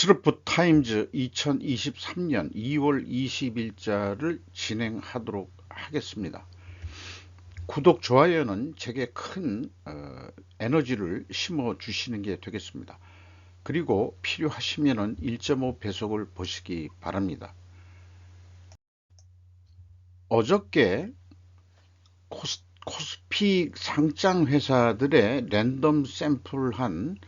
뉴스루프 타임즈 2023년 2월 20일자를 진행하도록 하겠습니다. 구독, 좋아요는 제게 큰 에너지를 심어 주시는 게 되겠습니다. 그리고 필요하시면 1.5 배속을 보시기 바랍니다. 어저께 코스피 상장 회사들의 랜덤 샘플한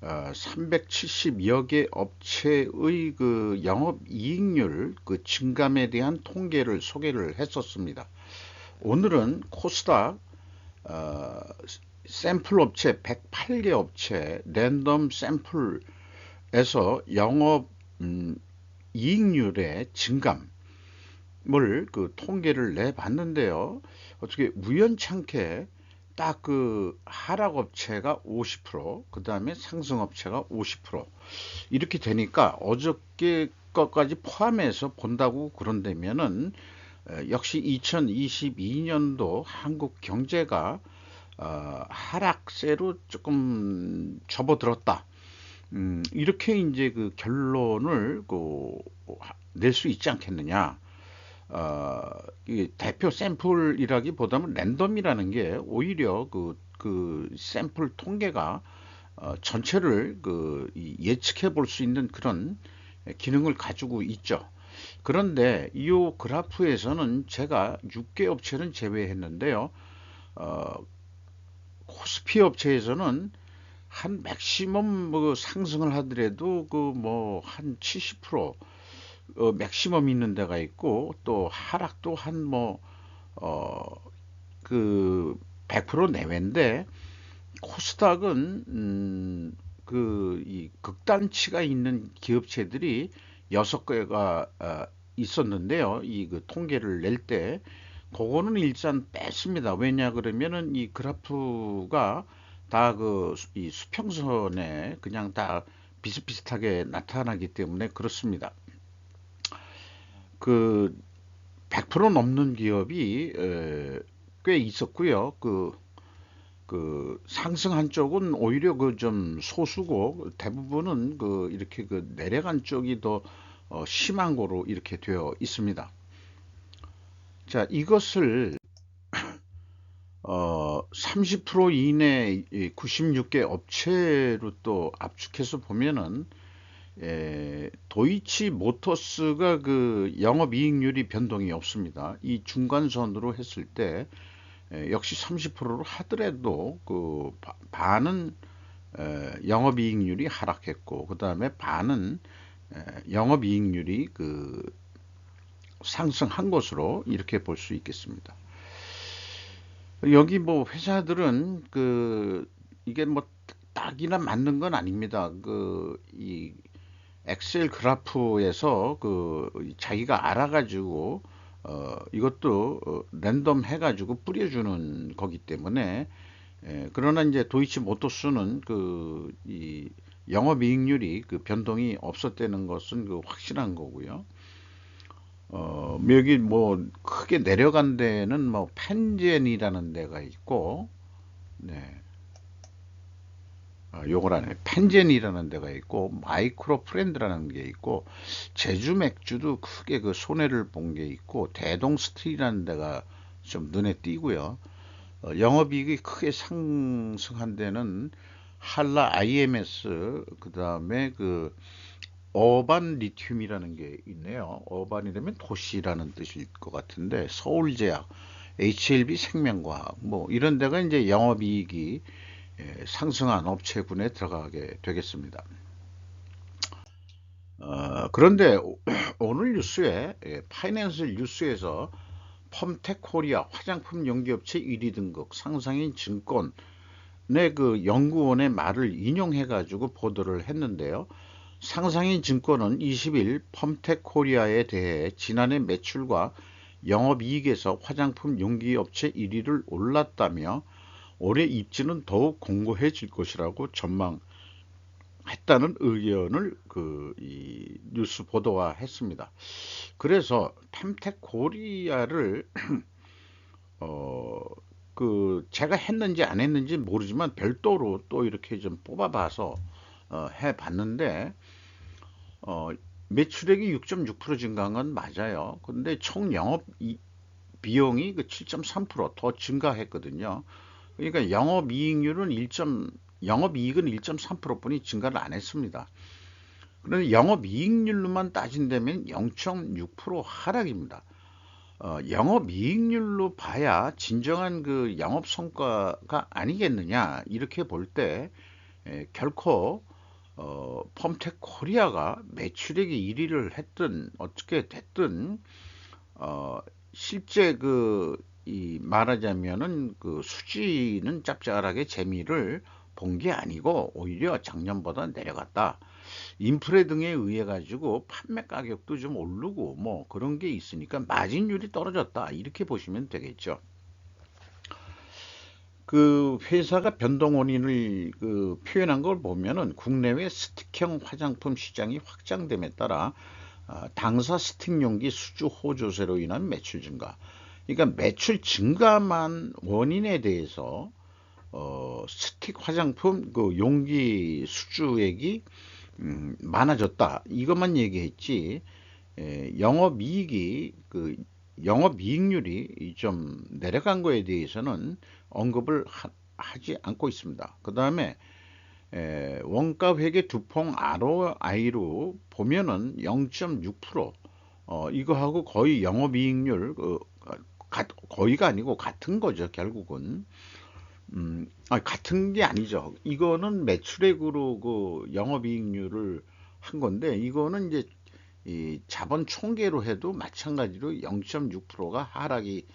370여 개 업체의 그 영업이익률 그 증감에 대한 통계를 소개를 했었습니다. 오늘은 코스닥 샘플 업체 108개 업체 랜덤 샘플에서 영업 이익률의 증감을 그 통계를 내봤는데요. 어떻게 우연찮게 딱 그 하락업체가 50%, 그 다음에 상승업체가 50% 이렇게 되니까 어저께 것까지 포함해서 본다고 그런다면은 역시 2022년도 한국 경제가 하락세로 조금 접어들었다. 이렇게 이제 그 결론을 낼 수 있지 않겠느냐. 이 대표 샘플이라기보다는 랜덤이라는 게 오히려 그 샘플 통계가 전체를 예측해 볼 수 있는 그런 기능을 가지고 있죠. 그런데 이 그래프에서는 제가 6개 업체는 제외했는데요. 어, 코스피 업체에서는 한 맥시멈 뭐 상승을 하더라도 그 뭐 한 70% 맥시멈 있는 데가 있고 또 하락도 한 뭐 그 100% 내외인데 코스닥은 이 극단치가 있는 기업체들이 6개가 있었는데요. 이 그 통계를 낼 때 그거는 일단 뺐습니다. 왜냐 그러면은 이 그래프가 다 이 수평선에 그냥 다 비슷비슷하게 나타나기 때문에 그렇습니다. 그 100% 넘는 기업이 꽤 있었고요. 상승한 쪽은 오히려 그 좀 소수고 대부분은 이렇게 내려간 쪽이 더 심한 거로 이렇게 되어 있습니다. 자, 이것을 30% 이내 96개 업체로 또 압축해서 보면은 도이치 모터스가 그 영업이익률이 변동이 없습니다. 이 중간선으로 했을 때 역시 30%로 하더라도 반은 영업이익률이 하락했고 그 다음에 반은 영업이익률이 상승한 것으로 이렇게 볼 수 있겠습니다. 여기 뭐 회사들은 이게 뭐 딱이나 맞는 건 아닙니다. 이 엑셀 그래프에서 자기가 알아가지고 이것도 랜덤 해가지고 뿌려주는 거기 때문에 그러나 이제 도이치 모터스는 이 영업이익률이 변동이 없었다는 것은 확실한 거고요. 여기 뭐 크게 내려간 데는 뭐 펜젠이라는 데가 있고, 네, 요걸 안에 펜젠이라는 데가 있고, 마이크로 프렌드라는 게 있고, 제주 맥주도 크게 그 손해를 본 게 있고, 대동 스틸이라는 데가 좀 눈에 띄고요. 영업이익이 크게 상승한 데는 한라 IMS, 그 다음에 어반 리튬이라는 게 있네요. 어반이라면 도시라는 뜻일 것 같은데, 서울제약, HLB 생명과학, 뭐 이런 데가 이제 영업이익이 상승한 업체군에 들어가게 되겠습니다. 그런데 오늘 뉴스에 파이낸셜 뉴스에서 펌텍 코리아 화장품 용기업체 1위 등급 상상인 증권의 그 연구원의 말을 인용해 가지고 보도를 했는데요. 상상인 증권은 20일 펌텍 코리아에 대해 지난해 매출과 영업이익에서 화장품 용기업체 1위를 올랐다며 올해 입지는 더욱 공고해질 것이라고 전망했다는 의견을 이 뉴스 보도화했습니다. 그래서 팜텍 코리아를 어, 제가 했는지 안 했는지 모르지만 별도로 또 이렇게 좀 뽑아봐서 해봤는데 어, 매출액이 6.6% 증가한 건 맞아요. 근데 총 영업 비용이 그 7.3%더 증가했거든요. 그러니까 영업이익은 1.3%뿐이 증가를 안 했습니다. 그런데 영업이익률로만 따진다면 0.6% 하락입니다. 영업이익률로 봐야 진정한 그 영업 성과가 아니겠느냐 이렇게 볼 때 결코 펌텍 코리아가 매출액이 1위를 했든 어떻게 됐든 어, 실제 이 말하자면은 그 수지는 짭짤하게 재미를 본 게 아니고 오히려 작년보다 내려갔다. 인프레 등에 의해 가지고 판매 가격도 좀 오르고 뭐 그런 게 있으니까 마진율이 떨어졌다. 이렇게 보시면 되겠죠. 그 회사가 변동 원인을 그 표현한 걸 보면은 국내외 스틱형 화장품 시장이 확장됨에 따라 당사 스틱 용기 수주 호조세로 인한 매출 증가. 그러니까 매출 증가만 원인에 대해서 스틱 화장품 그 용기 수주액이 많아졌다. 이것만 얘기했지. 영업이익이 영업이익률이 좀 내려간 거에 대해서는 언급을 하지 않고 있습니다. 그 다음에 원가 회계 두통 ROI로 보면은 0.6% 이거하고 거의 영업이익률 거의가 아니고 같은 거죠 결국은. 같은 게 아니죠. 이거는 매출액으로 그 영업이익률을 한 건데 이거는 이제 이 자본 총계로 해도 마찬가지로 0.6%가 하락이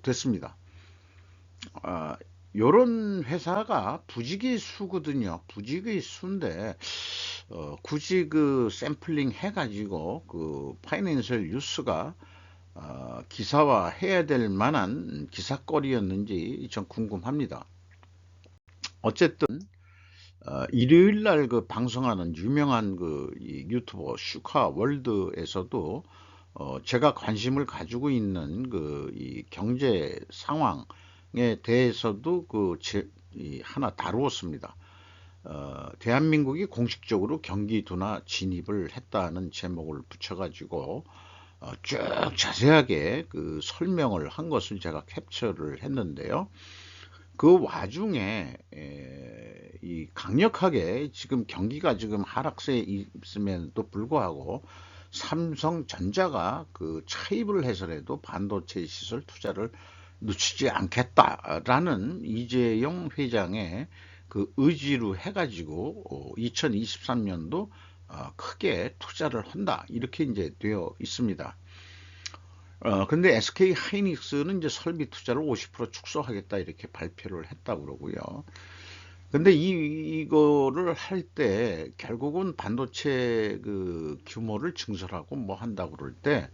됐습니다. 요런 회사가 부지기수거든요. 부지기수인데 굳이 그 샘플링 해가지고 그 파이낸셜 뉴스가 기사화 해야 될 만한 기사거리였는지 좀 궁금합니다. 어쨌든 일요일 날 그 방송하는 유명한 이 유튜버 슈카 월드에서도 제가 관심을 가지고 있는 이 경제 상황에 대해서도 하나 다루었습니다. 대한민국이 공식적으로 경기 둔화 진입을 했다는 제목을 붙여가지고 쭉 자세하게 그 설명을 한 것을 제가 캡처를 했는데요. 그 와중에 이 강력하게 지금 경기가 지금 하락세에 있음에도 불구하고 삼성전자가 그 차입을 해서라도 반도체 시설 투자를 놓치지 않겠다라는 이재용 회장의 그 의지로 해가지고 2023년도 크게 투자를 한다 이렇게 이제 되어 있습니다. 근데 SK 하이닉스는 이제 설비 투자를 50% 축소하겠다 이렇게 발표를 했다 그러고요. 근데 이거를 할 때 결국은 반도체 그 규모를 증설하고 뭐 한다 그럴 때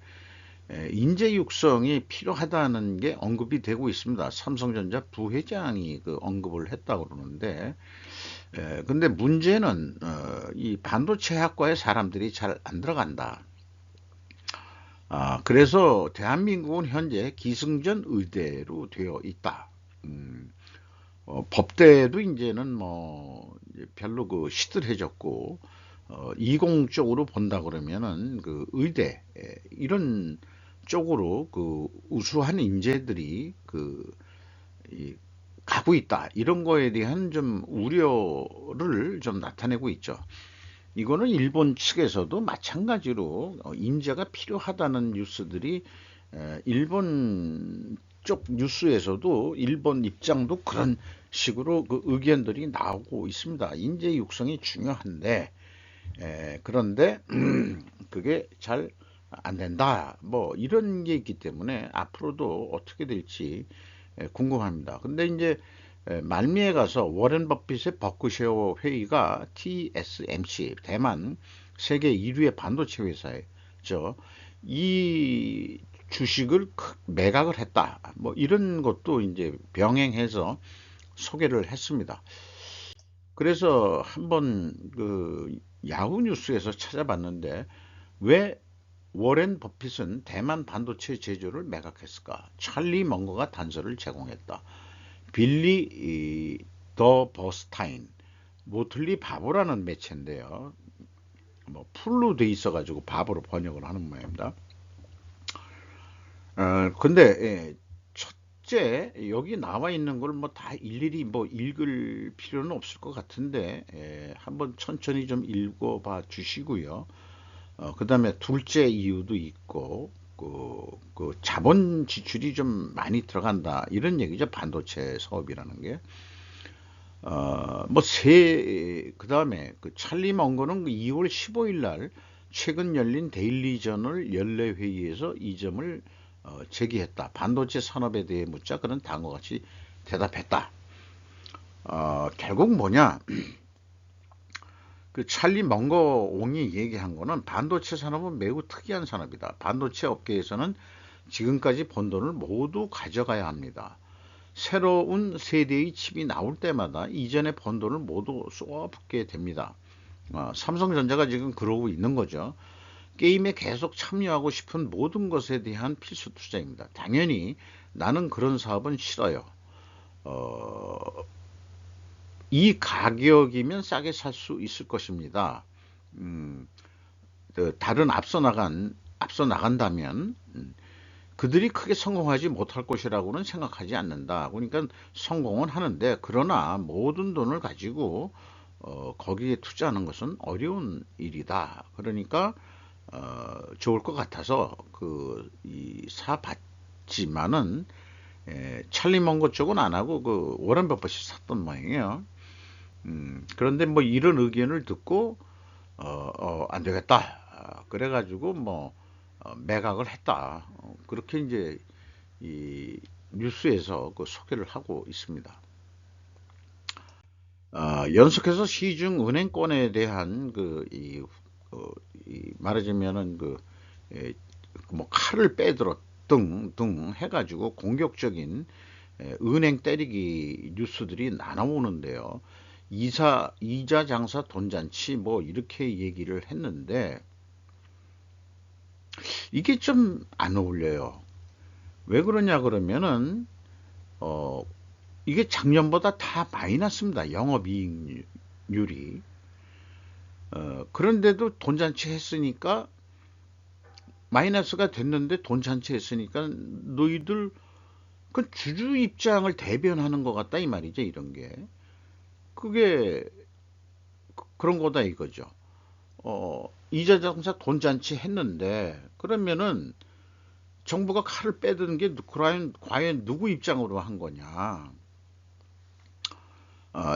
인재 육성이 필요하다는 게 언급이 되고 있습니다. 삼성전자 부회장이 그 언급을 했다 그러는데 근데 문제는 이 반도체 학과에 사람들이 잘 안 들어간다. 그래서 대한민국은 현재 기승전 의대로 되어 있다. 법대도 이제는 뭐 별로 그 시들해졌고 이공적으로 본다 그러면은 그 의대 이런 쪽으로 그 우수한 인재들이 가고 있다. 이런 거에 대한 좀 우려를 좀 나타내고 있죠. 이거는 일본 측에서도 마찬가지로 인재가 필요하다는 뉴스들이 일본 쪽 뉴스에서도 일본 입장도 그런 식으로 그 의견들이 나오고 있습니다. 인재 육성이 중요한데 그런데 그게 잘 안 된다. 뭐 이런 게 있기 때문에 앞으로도 어떻게 될지 궁금합니다. 근데 이제 말미에 가서 워렌 버핏의 버크셔 회의가 TSMC 대만 세계 1위의 반도체 회사죠. 이 주식을 매각을 했다. 뭐 이런 것도 이제 병행해서 소개를 했습니다. 그래서 한번 그 야후 뉴스에서 찾아봤는데 왜 워렌 버핏은 대만 반도체 제조를 매각했을까? 찰리 멍거가 단서를 제공했다. 빌리 더 버스타인, 모틀리 바보라는 매체인데요. 뭐 풀로 돼 있어 가지고 바보로 번역을 하는 모양입니다. 근데 첫째 여기 나와 있는 걸 뭐 다 일일이 뭐 읽을 필요는 없을 것 같은데 한번 천천히 좀 읽어봐 주시고요. 그다음에 둘째 이유도 있고 그 자본 지출이 좀 많이 들어간다 이런 얘기죠. 반도체 사업이라는 게. 그다음에 그 찰리 먼거는 2월 15일 날 최근 열린 데일리 저널 연례 회의에서 이 점을 제기했다. 반도체 산업에 대해 묻자 그는 다음과 같이 대답했다. 결국 뭐냐? 그 찰리 먼거 옹이 얘기한 거는 반도체 산업은 매우 특이한 산업이다. 반도체 업계에서는 지금까지 번 돈을 모두 가져가야 합니다. 새로운 세대의 칩이 나올 때마다 이전에 번 돈을 모두 쏘아붓게 됩니다. 삼성전자가 지금 그러고 있는 거죠. 게임에 계속 참여하고 싶은 모든 것에 대한 필수 투자입니다. 당연히 나는 그런 사업은 싫어요. 이 가격이면 싸게 살 수 있을 것입니다. 다른 앞서 나간다면 그들이 크게 성공하지 못할 것이라고는 생각하지 않는다. 그러니까 성공은 하는데 그러나 모든 돈을 가지고 거기에 투자하는 것은 어려운 일이다. 그러니까 좋을 것 같아서 사봤지만은 찰리 먼거 쪽은 안 하고 그 워런 버핏이 샀던 모양이에요. 그런데 뭐 이런 의견을 듣고 안 되겠다. 그래가지고 뭐 매각을 했다. 그렇게 이제 이 뉴스에서 그 소개를 하고 있습니다. 연속해서 시중은행권에 대한 말하자면은 뭐 칼을 빼들어 등 해가지고 공격적인 은행 때리기 뉴스들이 나눠오는데요. 이자 장사 돈잔치 뭐 이렇게 얘기를 했는데 이게 좀 안 어울려요. 왜 그러냐 그러면은 어 이게 작년보다 다 많이 났습니다. 영업이익률이. 그런데도 돈잔치 했으니까 마이너스가 됐는데 돈잔치 했으니까 너희들 그 주주 입장을 대변하는 것 같다 이 말이죠. 이런 게 그게 그런 거다 이거죠. 이자 장사 돈잔치 했는데 그러면은 정부가 칼을 빼드는 게 과연 누구 입장으로 한 거냐?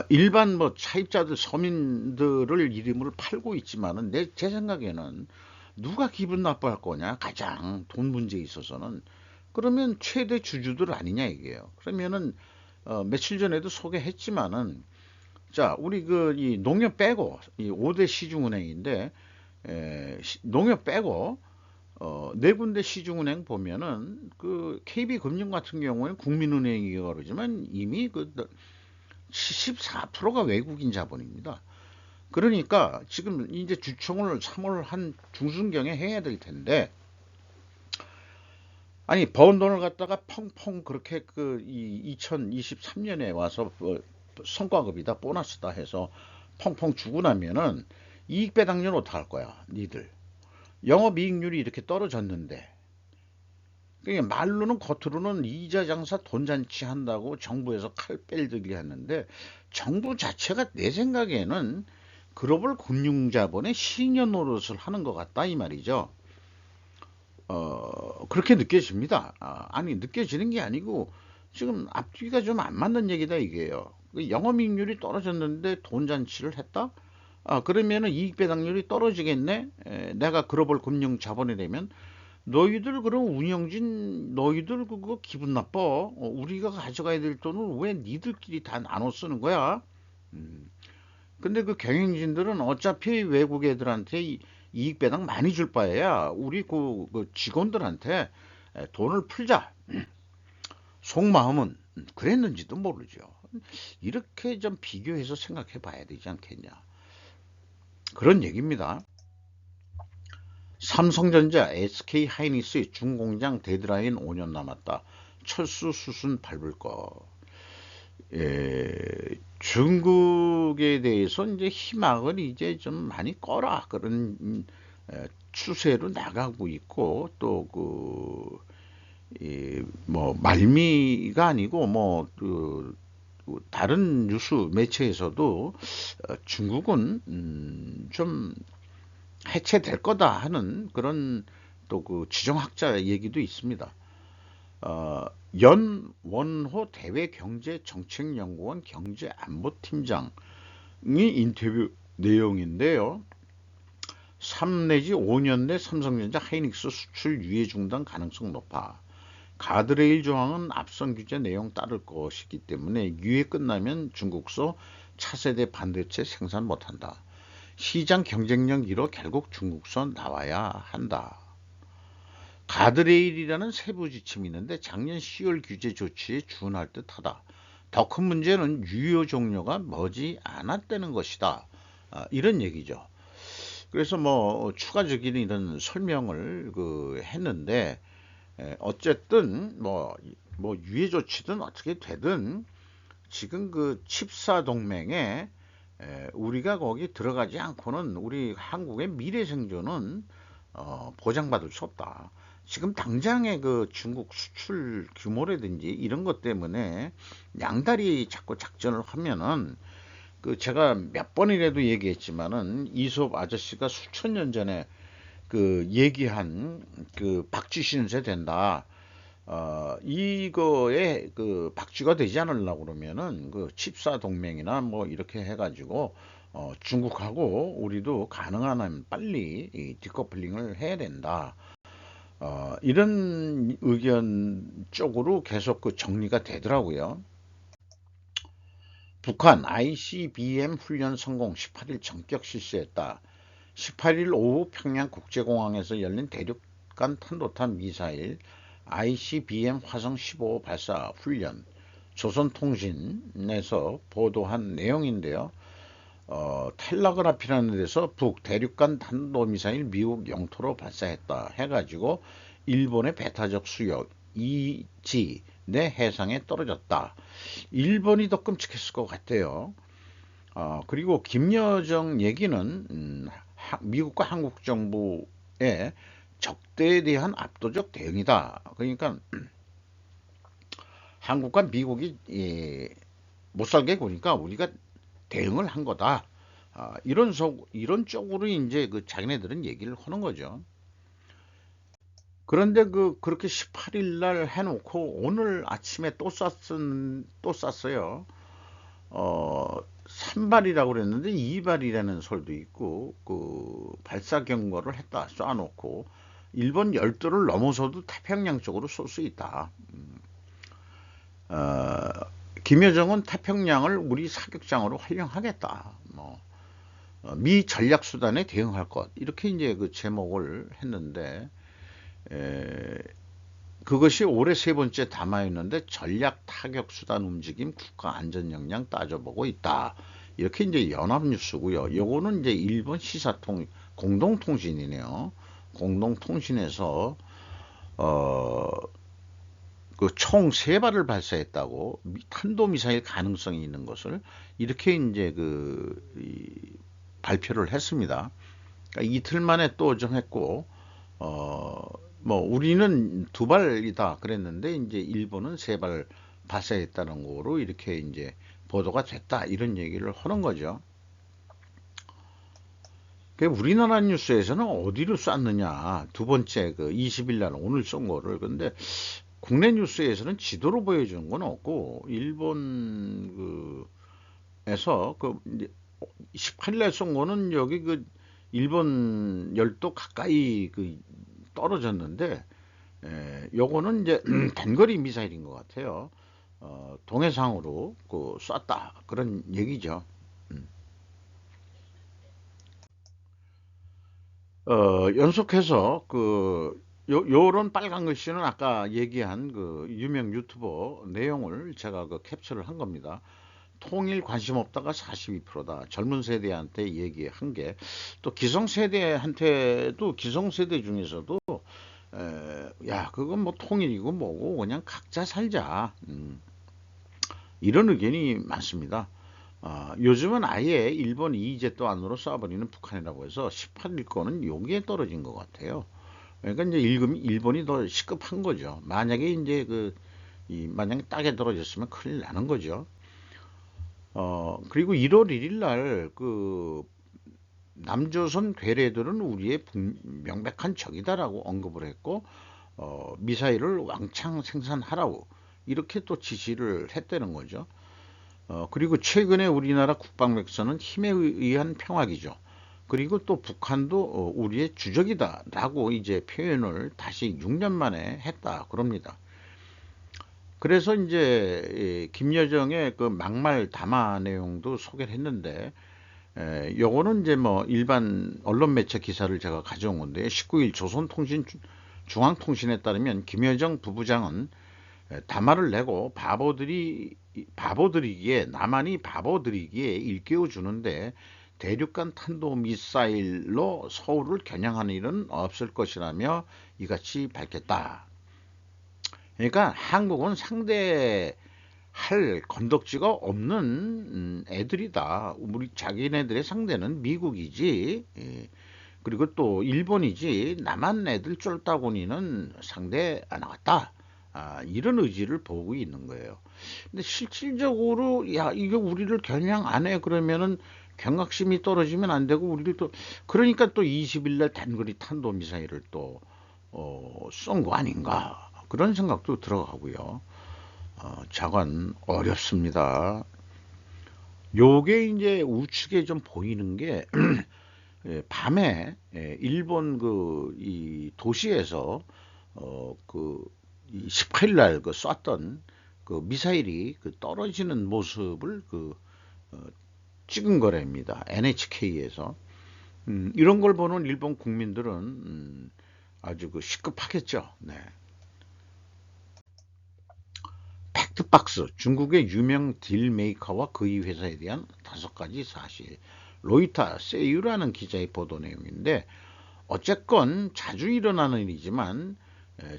일반 뭐 차입자들 서민들을 이름을 팔고 있지만은 제 생각에는 누가 기분 나빠할 거냐? 가장 돈 문제에 있어서는 그러면 최대 주주들 아니냐 이게요. 그러면은 며칠 전에도 소개했지만은 자 우리 이 농협 빼고 이 5대 시중은행인데 농협 빼고 네 군데 시중은행 보면은 그 KB금융 같은 경우에는 국민은행이라고 그러지만 이미 74%가 외국인 자본입니다. 그러니까 지금 이제 주총을 3월 한 중순경에 해야 될 텐데 아니 번 돈을 갖다가 펑펑 그렇게 이 2023년에 와서 성과급이다 보너스다 해서 펑펑 주고 나면은 이익 배당률 어떡할 거야 니들. 영업이익률이 이렇게 떨어졌는데 그러니까 말로는 겉으로는 이자 장사 돈잔치 한다고 정부에서 칼 뺄들기 하는데 정부 자체가 내 생각에는 글로벌 금융자본의 시녀 노릇을 하는 것 같다 이 말이죠. 그렇게 느껴집니다. 아니 느껴지는 게 아니고 지금 앞뒤가 좀 안 맞는 얘기다 이게요. 영업이익률이 떨어졌는데 돈잔치를 했다? 그러면은 이익 배당률이 떨어지겠네. 내가 글로벌 금융 자본이 되면 너희들 그럼 운영진 너희들 그거 기분 나빠. 우리가 가져가야 될 돈을 왜 니들끼리 다 나눠 쓰는 거야? 음. 근데 그 경영진들은 어차피 외국 애들한테 이익 배당 많이 줄 바에야 우리 그 직원들한테 돈을 풀자. 속마음은 그랬는지도 모르죠. 이렇게 좀 비교해서 생각해 봐야 되지 않겠냐. 그런 얘기입니다. 삼성전자 SK하이닉스 중공장 데드라인 5년 남았다. 철수 수순 밟을 거. 중국에 대해서 이제 희망을 이제 좀 많이 꺼라 그런 추세로 나가고 있고 또 뭐 말미가 아니고 뭐 다른 뉴스 매체에서도 중국은 좀 해체될 거다 하는 그런 또 그 지정학자 얘기도 있습니다. 연원호 대외경제정책연구원 경제안보팀장이 인터뷰 내용인데요. 3 내지 5년 내 삼성전자 하이닉스 수출 유예 중단 가능성 높아. 가드레일 조항은 앞선 규제 내용 따를 것이기 때문에 유예 끝나면 중국서 차세대 반도체 생산 못한다. 시장 경쟁력 잃어 결국 중국서 나와야 한다. 가드레일이라는 세부 지침이 있는데 작년 10월 규제 조치에 준할 듯하다. 더 큰 문제는 유효 종료가 머지 않았다는 것이다. 이런 얘기죠. 그래서 뭐 추가적인 이런 설명을 했는데 어쨌든 뭐 유예 조치든 어떻게 되든 지금 그 칩사 동맹에 우리가 거기 들어가지 않고는 우리 한국의 미래 생존은 보장받을 수 없다. 지금 당장의 그 중국 수출 규모라든지 이런 것 때문에 양다리 자꾸 작전을 하면은 그 제가 몇 번이라도 얘기했지만은 이솝 아저씨가 수천 년 전에 그 얘기한 그 박쥐 신세 된다. 이거에 그 박쥐가 되지 않으려고 그러면은 그 칩사 동맹이나 뭐 이렇게 해가지고 중국하고 우리도 가능한 한 빨리 이 디커플링을 해야 된다. 이런 의견 쪽으로 계속 그 정리가 되더라고요. 북한 ICBM 훈련 성공 18일 전격 실시했다. 18일 오후 평양국제공항에서 열린 대륙간 탄도탄 미사일 ICBM 화성 15 발사 훈련 조선통신에서 보도한 내용인데요. 텔라그라피라는 데서 북 대륙간 탄도미사일 미국 영토로 발사했다 해가지고 일본의 배타적 수역 이지 내 해상에 떨어졌다. 일본이 더 끔찍했을 것 같아요. 그리고 김여정 얘기는 미국과 한국 정부의 적대에 대한 압도적 대응이다. 그러니까 한국과 미국이 못 살게 보니까 우리가 대응을 한 거다. 이런 쪽으로 이제 그 자기네들은 얘기를 하는 거죠. 그런데 그렇게 18일 날 해놓고 오늘 아침에 또 쐈어요. 3발이라고 그랬는데 2발이라는 설도 있고 그 발사 경보를 했다 쏴놓고 일본 열도를 넘어서도 태평양 쪽으로 쏠 수 있다. 어, 김여정은 태평양을 우리 사격장으로 활용하겠다. 미 전략 수단에 대응할 것 이렇게 이제 그 제목을 했는데 그것이 올해 세 번째 담아 있는데 전략 타격 수단 움직임 국가 안전 역량 따져보고 있다. 이렇게 이제 연합뉴스고요. 요거는 이제 일본 시사통 공동통신이네요. 공동통신에서 그 총 세 발을 발사했다고 탄도미사일 가능성이 있는 것을 이렇게 이제 발표를 했습니다. 그러니까 이틀 만에 또 좀 했고 뭐 우리는 두 발이다 그랬는데 이제 일본은 세 발 발사했다는 거로 이렇게 이제 보도가 됐다 이런 얘기를 하는 거죠. 우리나라 뉴스에서는 어디로 쐈느냐 두 번째 그 20일 날 오늘 쏜 거를 근데 국내 뉴스에서는 지도로 보여주는 건 없고 일본 그에서 그 18일 날 쏜 거는 여기 그 일본 열도 가까이 떨어졌는데 요거는 이제 단거리 미사일인 것 같아요. 동해상으로 쐈다 그런 얘기죠. 연속해서 요런 빨간 글씨는 아까 얘기한 그 유명 유튜버 내용을 제가 캡처를 한 겁니다. 통일 관심 없다가 42%다. 젊은 세대한테 얘기한 게 또 기성세대한테도 기성세대 중에서도 야 그건 뭐 통일이고 뭐고 그냥 각자 살자. 이런 의견이 많습니다. 요즘은 아예 일본 EEZ 안으로 쏴버리는 북한이라고 해서 18일권은 여기에 떨어진 것 같아요. 그러니까 이제 일본이 더 시급한 거죠. 만약에 이제 만약에 딱에 떨어졌으면 큰일 나는 거죠. 그리고 1월 1일 날 남조선 괴뢰들은 우리의 명백한 적이다라고 언급을 했고, 미사일을 왕창 생산하라고 이렇게 또 지시를 했다는 거죠. 그리고 최근에 우리나라 국방백서는 힘에 의한 평화기죠. 그리고 또 북한도 우리의 주적이다라고 이제 표현을 다시 6년 만에 했다 그럽니다. 그래서 이제 김여정의 그 막말 담화 내용도 소개를 했는데, 요거는 이제 뭐 일반 언론 매체 기사를 제가 가져온 건데, 19일 조선통신 중앙통신에 따르면 김여정 부부장은 담화를 내고 바보들이기에, 남한이 바보들이기에 일깨워 주는데 대륙간 탄도미사일로 서울을 겨냥하는 일은 없을 것이라며 이같이 밝혔다. 그러니까 한국은 상대할 건덕지가 없는 애들이다. 우리 자기네들의 상대는 미국이지. 그리고 또 일본이지. 남한 애들 쫄따구니는 상대 안 하겠다. 이런 의지를 보고 있는 거예요. 근데 실질적으로 야 이게 우리를 겨냥 안 해 그러면은 경각심이 떨어지면 안 되고 우리를 또 그러니까 또 20일 날 단거리 탄도미사일을 또 쏜 거 아닌가 그런 생각도 들어가고요. 자관 어렵습니다. 요게 이제 우측에 좀 보이는 게 밤에 일본 이 도시에서 그 18일 날 쐈던 그 미사일이 떨어지는 모습을 어, 찍은 거랍니다. NHK에서. 이런 걸 보는 일본 국민들은 아주 시급하겠죠. 네. 팩트박스, 중국의 유명 딜메이커와 그의 회사에 대한 5가지 사실. 로이터 세유라는 기자의 보도 내용인데, 어쨌건 자주 일어나는 일이지만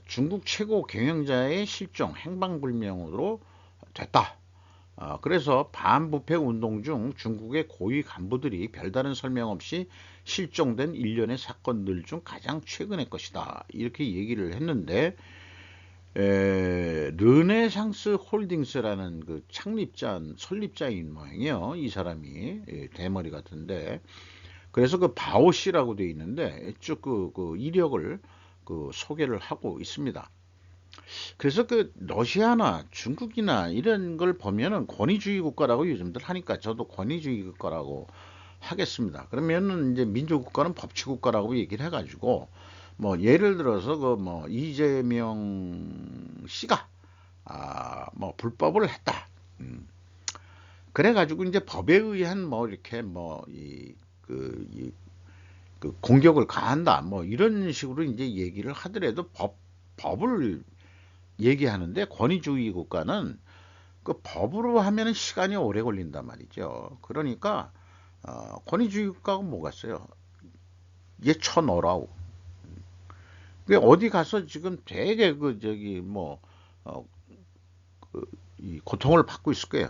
중국 최고 경영자의 실종, 행방불명으로 됐다. 그래서 반부패 운동 중 중국의 고위 간부들이 별다른 설명 없이 실종된 일련의 사건들 중 가장 최근의 것이다. 이렇게 얘기를 했는데, 르네상스 홀딩스라는 설립자인 모양이에요. 이 사람이 대머리 같은데, 그래서 바오 씨라고 되어 있는데 쭉 이력을 소개를 하고 있습니다. 그래서 러시아나 중국이나 이런 걸 보면은 권위주의 국가라고 요즘들 하니까 저도 권위주의 국가라고 하겠습니다. 그러면은 이제 민주국가는 법치 국가라고 얘기를 해가지고 뭐 예를 들어서 이재명 씨가 뭐 불법을 했다. 그래가지고 이제 법에 의한 뭐 이렇게 공격을 가한다. 뭐 이런 식으로 이제 얘기를 하더라도 법을 얘기하는데 권위주의 국가는 법으로 하면은 시간이 오래 걸린단 말이죠. 그러니까 권위주의 국가가 뭐가 있어요? 얘 쳐넣으라고. 어디 가서 지금 되게 어, 이 고통을 받고 있을 거예요.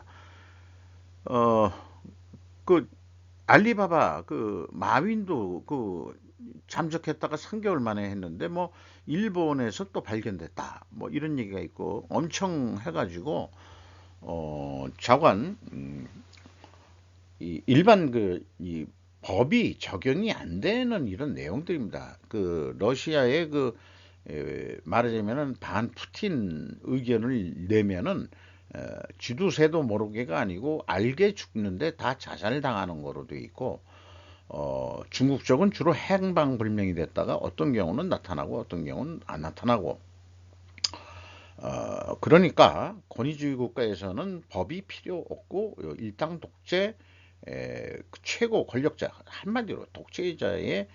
어, 그 알리바바 마윈도 잠적했다가 3개월 만에 했는데 뭐 일본에서 또 발견됐다. 뭐 이런 얘기가 있고 엄청 해가지고 자관 이 일반 이 법이 적용이 안 되는 이런 내용들입니다. 러시아의 말하자면은 반 푸틴 의견을 내면은 쥐도 새도 모르게가 아니고 알게 죽는데 다 자살당하는 거로 돼 있고, 중국 쪽은 주로 행방불명이 됐다가 어떤 경우는 나타나고 어떤 경우는 안 나타나고, 그러니까 권위주의 국가에서는 법이 필요 없고 일당 독재, 최고 권력자, 한마디로 독재자의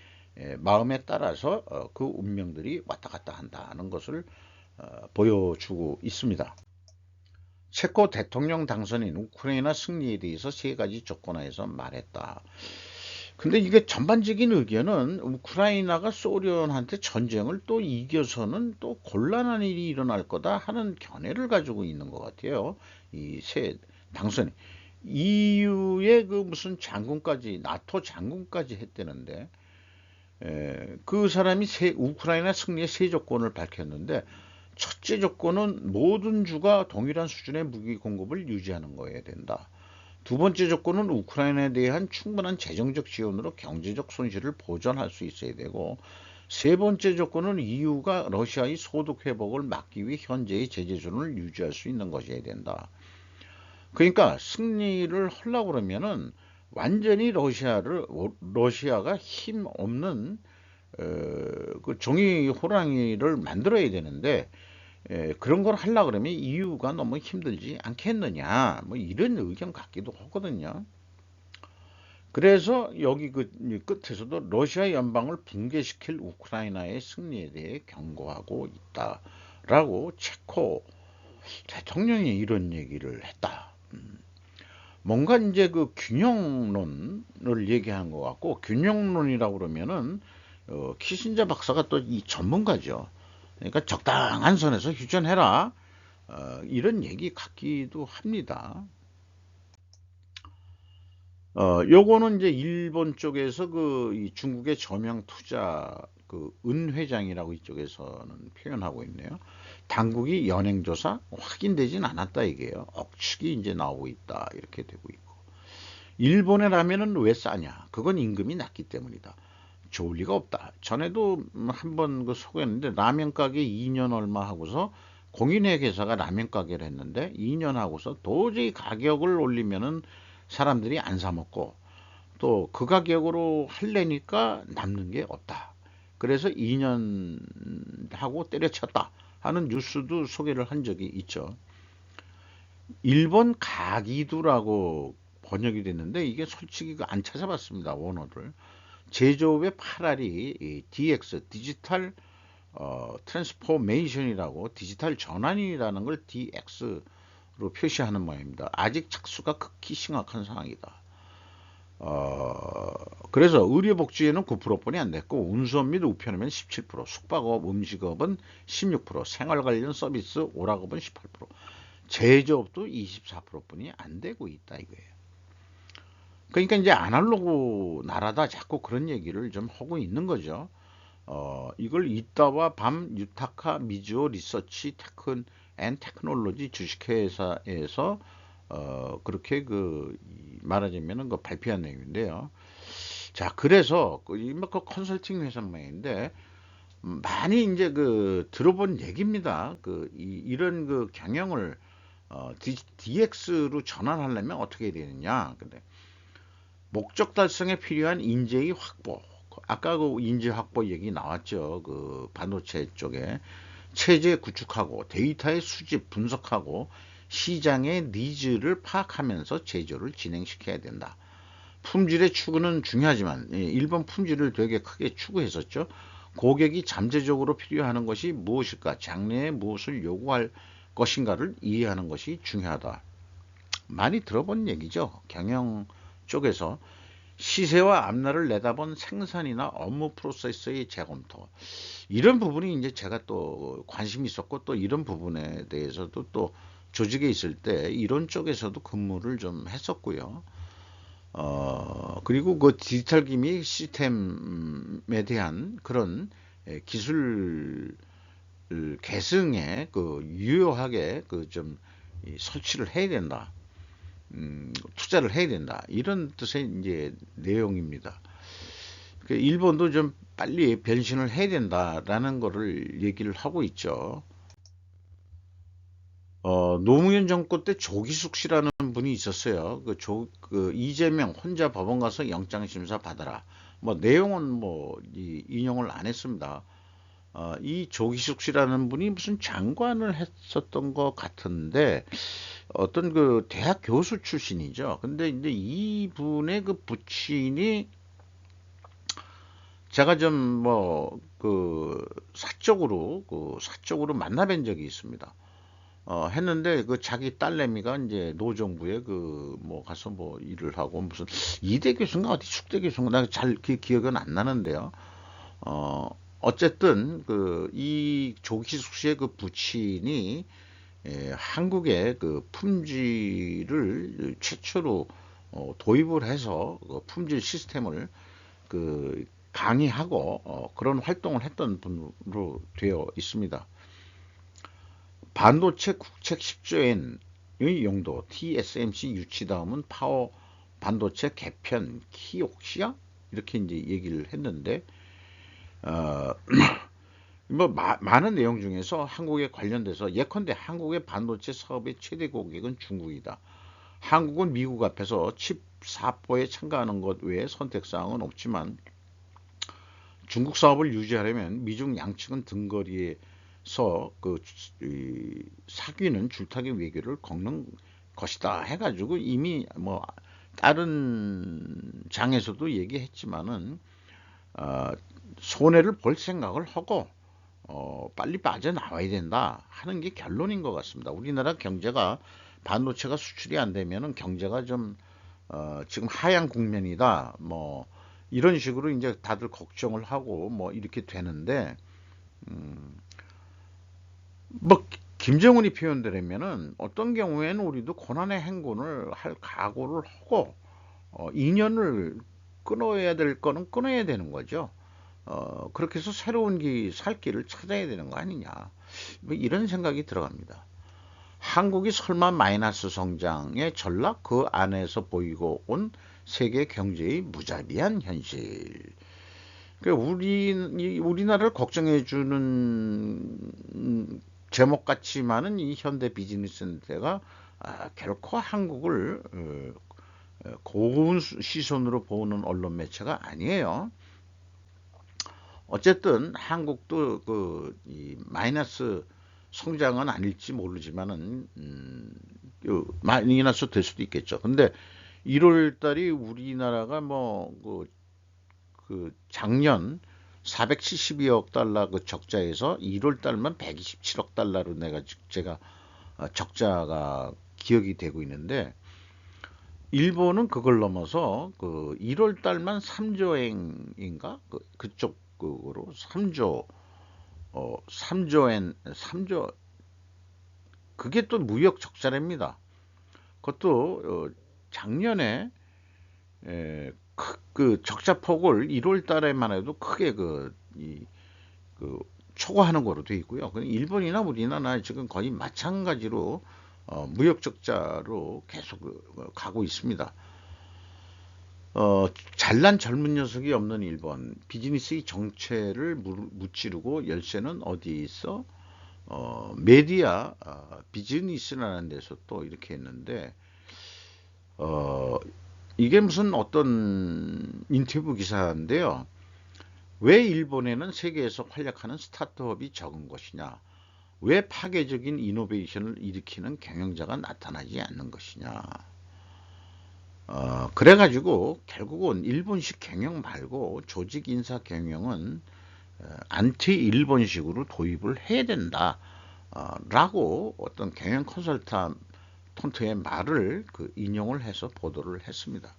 마음에 따라서 그 운명들이 왔다 갔다 한다는 것을 보여주고 있습니다. 체코 대통령 당선인 우크라이나 승리에 대해서 3가지 조건하에서 말했다. 근데 이게 전반적인 의견은 우크라이나가 소련한테 전쟁을 또 이겨서는 또 곤란한 일이 일어날 거다 하는 견해를 가지고 있는 것 같아요. 이 새 당선이 EU의 그 무슨 장군까지 나토 장군까지 했대는데 그 사람이 우크라이나 승리의 세 조건을 밝혔는데 첫째 조건은 모든 주가 동일한 수준의 무기 공급을 유지하는 거여야 된다. 두 번째 조건은 우크라이나에 대한 충분한 재정적 지원으로 경제적 손실을 보전할 수 있어야 되고 세 번째 조건은 EU가 러시아의 소득 회복을 막기 위해 현재의 제재존을 유지할 수 있는 것이어야 된다. 그러니까 승리를 하려고 그러면은 완전히 러시아가 힘 없는 그 종이 호랑이를 만들어야 되는데 그런 걸 하려고 그러면 EU가 너무 힘들지 않겠느냐 뭐 이런 의견 같기도 하거든요. 그래서 여기 그 끝에서도 러시아 연방을 붕괴시킬 우크라이나의 승리에 대해 경고하고 있다라고 체코 대통령이 이런 얘기를 했다. 뭔가 이제 그 균형론을 얘기한 것 같고 균형론이라고 그러면은 키신저 박사가 또 이 전문가죠. 그러니까 적당한 선에서 휴전해라. 이런 얘기 같기도 합니다. 요거는 이제 일본 쪽에서 이 중국의 저명 투자 그 은 회장이라고 이쪽에서는 표현하고 있네요. 당국이 연행조사 확인되진 않았다 이게요. 억측이 이제 나오고 있다 이렇게 되고 있고. 일본의 라면은 왜 싸냐? 그건 임금이 낮기 때문이다. 좋을 리가 없다. 전에도 한번 그 소개했는데 라면 가게 2년 얼마 하고서 공인회계사가 라면 가게를 했는데 2년 하고서 도저히 가격을 올리면은 사람들이 안 사 먹고 또 그 가격으로 할래니까 남는 게 없다. 그래서 2년 하고 때려쳤다 하는 뉴스도 소개를 한 적이 있죠. 일본 가기두라고 번역이 됐는데 이게 솔직히 안 찾아봤습니다. 원어를. 제조업의 8알이 DX 디지털 트랜스포메이션이라고 디지털 전환이라는 걸 DX로 표시하는 모양입니다. 아직 착수가 극히 심각한 상황이다. 그래서 의료복지에는 9%뿐이 안 됐고 운수업 및 우편업은 17%, 숙박업, 음식업은 16%, 생활 관련 서비스 오락업은 18%, 제조업도 24%뿐이 안 되고 있다 이거예요. 그러니까 이제 아날로그 나라다 자꾸 그런 얘기를 좀 하고 있는 거죠. 이걸 이따와 밤 유타카 미주오 리서치 테큰 앤 테크놀로지 주식회사에서 그렇게 말하자면은 그 발표한 내용인데요. 자, 그래서 그 컨설팅 회사 모양인데 많이 이제 들어본 얘기입니다. 이런 경영을 DX로 전환하려면 어떻게 해야 되느냐. 근데 목적 달성에 필요한 인재의 확보. 아까 그 인재 확보 얘기 나왔죠. 그 반도체 쪽에 체제 구축하고 데이터의 수집 분석하고 시장의 니즈를 파악하면서 제조를 진행시켜야 된다. 품질의 추구는 중요하지만 일본 품질을 되게 크게 추구했었죠. 고객이 잠재적으로 필요하는 것이 무엇일까? 장래에 무엇을 요구할 것인가를 이해하는 것이 중요하다. 많이 들어본 얘기죠. 경영 쪽에서 시세와 앞날을 내다본 생산이나 업무 프로세스의 재검토. 이런 부분이 이제 제가 또 관심이 있었고 또 이런 부분에 대해서도 또 조직에 있을 때 이런 쪽에서도 근무를 좀 했었고요. 그리고 그 디지털 기미 시스템에 대한 그런 기술 계승에 유효하게 좀 설치를 해야 된다. 투자를 해야 된다. 이런 뜻의 이제 내용입니다. 일본도 좀 빨리 변신을 해야 된다라는 거를 얘기를 하고 있죠. 노무현 정권 때 조기숙 씨라는 분이 있었어요. 이재명 혼자 법원 가서 영장심사 받아라. 뭐 내용은 인용을 안 했습니다. 이 조기숙 씨라는 분이 무슨 장관을 했었던 것 같은데 어떤 대학 교수 출신이죠. 근데 이제 이분의 부친이 제가 좀 사적으로 만나뵌 적이 있습니다. 했는데 그 자기 딸내미가 이제 노정부에 그 뭐 가서 뭐 일을 하고 무슨 이대 교수인가 어디 축대 교수인가 나 잘 기억은 안 나는데요. 어, 어쨌든 그 이 조기숙 씨의 그 부친이 한국의 그 품질을 최초로 도입을 해서 그 품질 시스템을 그 강의하고 그런 활동을 했던 분으로 되어 있습니다. 반도체 국책 10조엔의 용도 TSMC 유치 다음은 파워 반도체 개편 키옥시아 이렇게 이제 얘기를 했는데 어, 뭐 많은 내용 중에서 한국에 관련돼서 예컨대 한국의 반도체 사업의 최대 고객은 중국이다. 한국은 미국 앞에서 칩 사포에 참가하는 것 외에 선택사항은 없지만 중국 사업을 유지하려면 미중 양측은 등거리에서 그 사귀는 줄타기 외교를 걷는 것이다 해가지고 이미 뭐 다른 장에서도 얘기했지만은 어, 손해를 볼 생각을 하고 빨리 빠져나와야 된다 하는 게 결론인 것 같습니다. 우리나라 경제가 반도체가 수출이 안 되면은 경제가 좀 지금 하향 국면이다. 뭐 이런 식으로 이제 다들 걱정을 하고 뭐 이렇게 되는데 뭐 김정은이 표현되려면은 어떤 경우에는 우리도 고난의 행군을 할 각오를 하고 인연을 끊어야 될 거는 끊어야 되는 거죠. 그렇게 해서 새로운 살 길을 찾아야 되는 거 아니냐. 뭐 이런 생각이 들어갑니다. 한국이 설마 마이너스 성장의 전락 그 안에서 보이고 온 세계 경제의 무자비한 현실. 그러니까 우리나라를 걱정해주는 제목 같지만은 이 현대 비즈니스 센터가 결코 한국을 고운 시선으로 보는 언론 매체가 아니에요. 어쨌든 한국도 이 마이너스 성장은 아닐지 모르지만은 마이너스 될 수도 있겠죠. 근데 1월 달이 우리나라가 그 작년 472억 달러 그 적자에서 1월 달만 127억 달러로 내가 제가 적자가 기억이 되고 있는데 일본은 그걸 넘어서 그 1월 달만 3조엔인가 그쪽으로 3조 3조엔 3조 그게 또 무역 적자랍니다. 그것도 작년에 그 적자 폭을 1월 달에만 해도 크게 그 초과하는 거로 돼 있고요. 일본이나 우리나라 지금 거의 마찬가지로 무역 적자로 계속 가고 있습니다. 잘난 젊은 녀석이 없는 일본 비즈니스의 정체를 무찌르고 열쇠는 어디에 있어? 메디아 비즈니스라는 데서 또 이렇게 했는데 어, 이게 무슨 어떤 인터뷰 기사인데요. 왜 일본에는 세계에서 활약하는 스타트업이 적은 것이냐? 왜 파괴적인 이노베이션을 일으키는 경영자가 나타나지 않는 것이냐? 그래가지고 결국은 일본식 경영 말고 조직 인사 경영은 안티 일본식으로 도입을 해야 된다. 라고 어떤 경영 컨설턴트의 말을 인용을 해서 보도를 했습니다.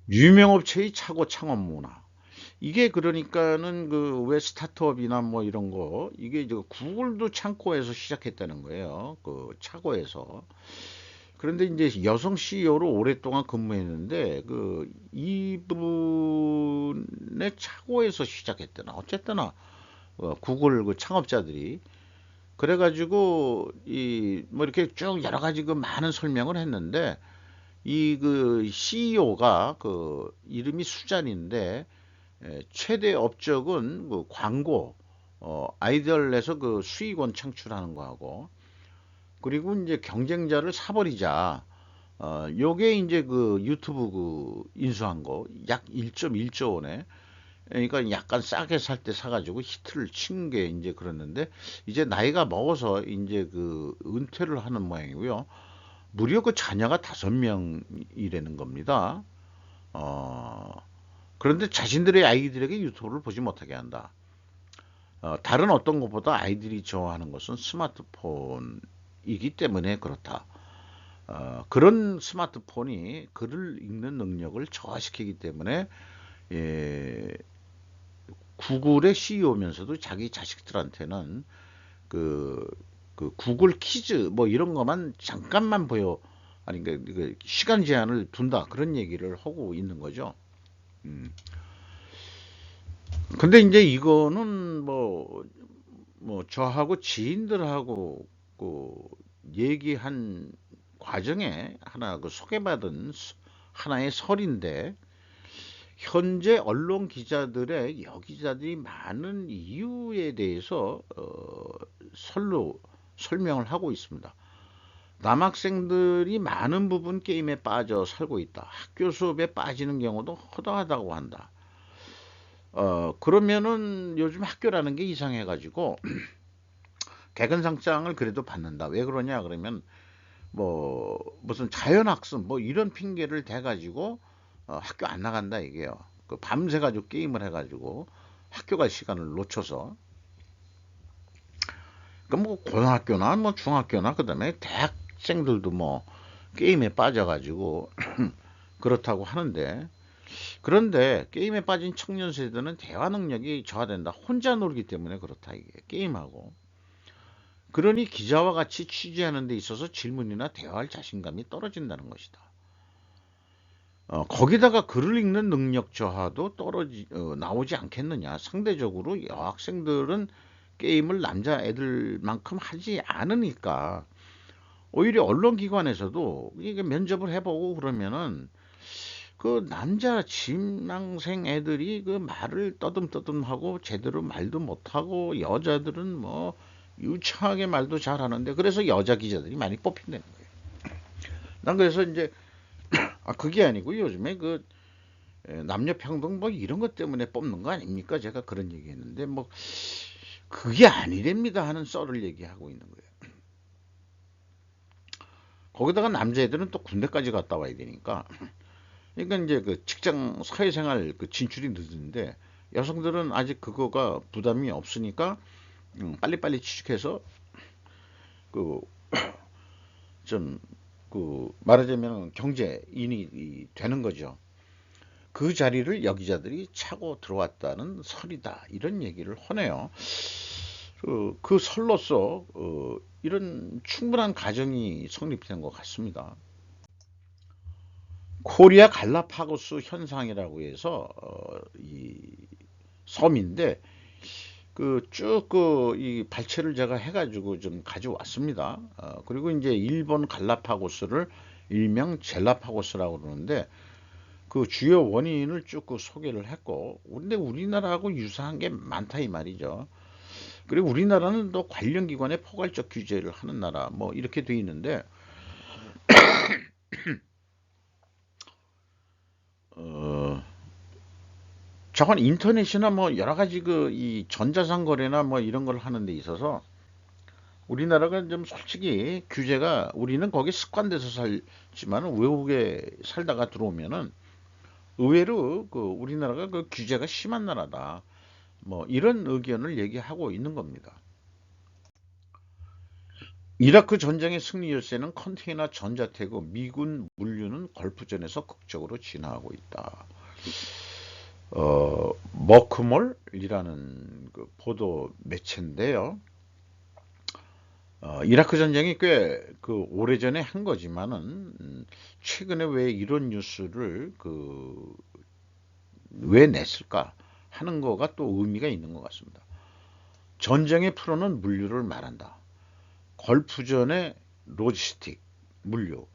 유명업체의 차고 창업 문화. 이게 그러니까는 그 왜 스타트업이나 뭐 이런 거 이게 이제 구글도 창고에서 시작했다는 거예요. 그 차고에서. 그런데 이제 여성 CEO로 오랫동안 근무했는데 그 이분의 차고에서 시작했대나 어쨌거나 구글 그 창업자들이 그래가지고 이 뭐 이렇게 쭉 여러 가지 그 많은 설명을 했는데 이 그 CEO가 그 이름이 수잔인데 최대 업적은 그 광고 아이디어를 내서 그 수익원 창출하는 거하고 그리고 이제 경쟁자를 사버리자. 요게 이제 그 유튜브 그 인수한 거 약 1.1조 원에 그러니까 약간 싸게 살 때 사가지고 히트를 친 게 이제 그랬는데 이제 나이가 먹어서 이제 그 은퇴를 하는 모양이고요. 무려 그 자녀가 5명이라는 겁니다. 그런데 자신들의 아이들에게 유튜브를 보지 못하게 한다. 다른 어떤 것보다 아이들이 좋아하는 것은 스마트폰이기 때문에 그렇다. 그런 스마트폰이 글을 읽는 능력을 저하시키기 때문에 예, 구글의 CEO면서도 자기 자식들한테는 그, 그 구글 키즈 뭐 이런 것만 잠깐만 보여 아니 그 시간 제한을 둔다 그런 얘기를 하고 있는 거죠. 음. 근데 이제 이거는 뭐 저하고 지인들하고 그 얘기한 과정에 하나 그 소개받은 하나의 설인데 현재 언론 기자들의 여기자들이 많은 이유에 대해서 설로 설명을 하고 있습니다. 남학생들이 많은 부분 게임에 빠져 살고 있다. 학교 수업에 빠지는 경우도 허다하다고 한다. 그러면은 요즘 학교라는 게 이상해가지고 개근상장을 그래도 받는다. 왜 그러냐 그러면 뭐 무슨 자연학습 뭐 이런 핑계를 대가지고 학교 안 나간다 이게요. 그 밤새 가지고 게임을 해가지고 학교 갈 시간을 놓쳐서 그뭐 고등학교나 뭐 중학교나 그다음에 대학생들도 뭐 게임에 빠져가지고 그렇다고 하는데 그런데 게임에 빠진 청년 세대는 대화 능력이 저하된다. 혼자 놀기 때문에 그렇다 이게 게임하고. 그러니 기자와 같이 취재하는 데 있어서 질문이나 대화할 자신감이 떨어진다는 것이다. 거기다가 글을 읽는 능력 저하도 나오지 않겠느냐. 상대적으로 여학생들은 게임을 남자애들만큼 하지 않으니까 오히려 언론기관에서도 이게 면접을 해보고 그러면은 그 남자 지망생 애들이 그 말을 떠듬떠듬하고 제대로 말도 못하고 여자들은 뭐 유창하게 말도 잘하는데 그래서 여자 기자들이 많이 뽑힌다는 거예요. 난 그래서 이제 그게 아니고 요즘에 그 남녀 평등 뭐 이런 것 때문에 뽑는 거 아닙니까? 제가 그런 얘기했는데 뭐 그게 아니랍니다 하는 썰을 얘기하고 있는 거예요. 거기다가 남자애들은 또 군대까지 갔다 와야 되니까 그러니까 이제 그 직장 사회생활 그 진출이 늦는데 여성들은 아직 그거가 부담이 없으니까 빨리빨리 취직해서 그 좀 그 말하자면 경제인이 되는 거죠. 그 자리를 여기자들이 차고 들어왔다는 설이다. 이런 얘기를 하네요. 그 설로서 이런 충분한 가정이 성립된 것 같습니다. 코리아 갈라파고스 현상이라고 해서 이 섬인데 그 쭉 그 이 발췌를 제가 해가지고 좀 가져왔습니다. 그리고 이제 일본 갈라파고스를 일명 젤라파고스라고 그러는데 그 주요 원인을 쭉 그 소개를 했고 근데 우리나라하고 유사한 게 많다 이 말이죠. 그리고 우리나라는 또 관련 기관에 포괄적 규제를 하는 나라 뭐 이렇게 돼 있는데 어, 저건 인터넷이나 뭐 여러 가지 그 이 전자상거래나 뭐 이런 걸 하는 데 있어서 우리나라가 좀 솔직히 규제가 우리는 거기 습관돼서 살지만 외국에 살다가 들어오면은 의외로 그 우리나라가 그 규제가 심한 나라다. 뭐 이런 의견을 얘기하고 있는 겁니다. 이라크 전쟁의 승리 열쇠는 컨테이너 전자태고 미군 물류는 걸프전에서 극적으로 진화하고 있다. 머크몰이라는 그 보도 매체인데요. 이라크 전쟁이 꽤 그 오래전에 한 거지만은 최근에 왜 이런 뉴스를 그 왜 냈을까 하는 거가 또 의미가 있는 것 같습니다. 전쟁의 프로는 물류를 말한다. 걸프전의 로지스틱, 물류,